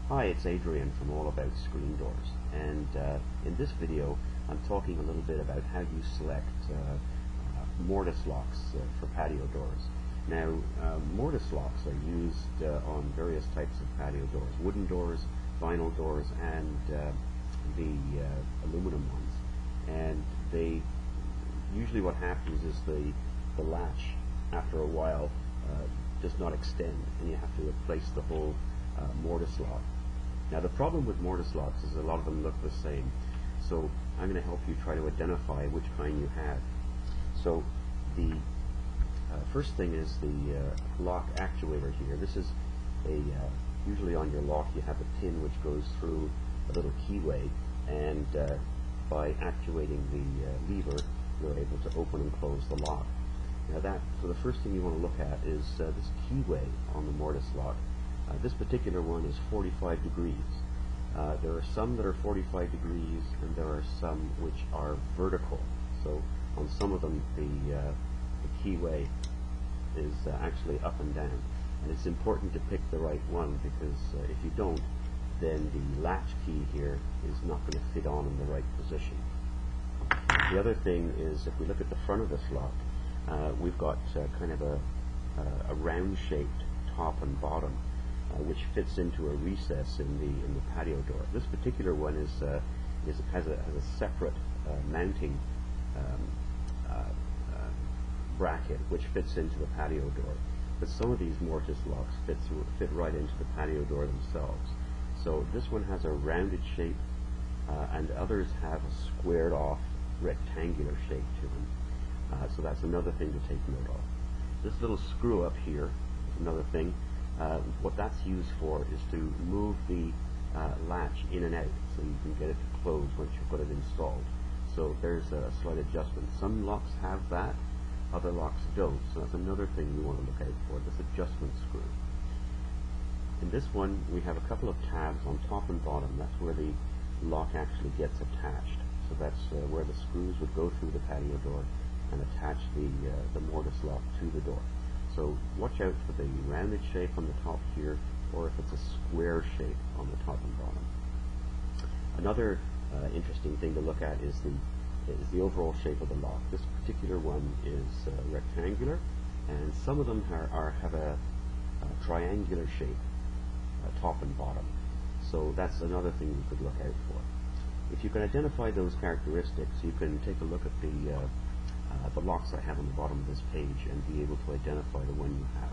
Hi, it's Adrian from All About Screen Doors, and in this video I'm talking a little bit about how you select mortise locks for patio doors. Now, mortise locks are used on various types of patio doors: wooden doors, vinyl doors, and the aluminum ones. And they usually, what happens is the latch after a while does not extend, and you have to replace the whole mortise lock. Now, the problem with mortise locks is a lot of them look the same, so I'm going to help you try to identify which kind you have. So the first thing is the lock actuator here. This is usually on your lock you have a pin which goes through a little keyway, and by actuating the lever you're able to open and close the lock. Now so the first thing you want to look at is this keyway on the mortise lock. This particular one is 45 degrees. There are some that are 45 degrees, and there are some which are vertical. So on some of them the keyway is actually up and down. And it's important to pick the right one, because if you don't, then the latch key here is not going to fit on in the right position. The other thing is, if we look at the front of this lock, we've got kind of a round-shaped top and bottom, which fits into a recess in the patio door. This particular one has a separate mounting bracket which fits into the patio door. But some of these mortise locks fit right into the patio door themselves. So this one has a rounded shape, and others have a squared off rectangular shape to them. So that's another thing to take note of. This little screw up here is another thing. What that's used for is to move the latch in and out, so you can get it to close once you've got it installed. So there's a slight adjustment. Some locks have that, other locks don't. So that's another thing you want to look out for, this adjustment screw. In this one we have a couple of tabs on top and bottom. That's where the lock actually gets attached. So that's where the screws would go through the patio door and attach the mortise lock to the door. So watch out for the rounded shape on the top here, or if it's a square shape on the top and bottom. Another interesting thing to look at is the overall shape of the lock. This particular one is rectangular, and some of them have a triangular shape, top and bottom. So that's another thing you could look out for. If you can identify those characteristics, you can take a look at the locks I have on the bottom of this page and be able to identify the one you have.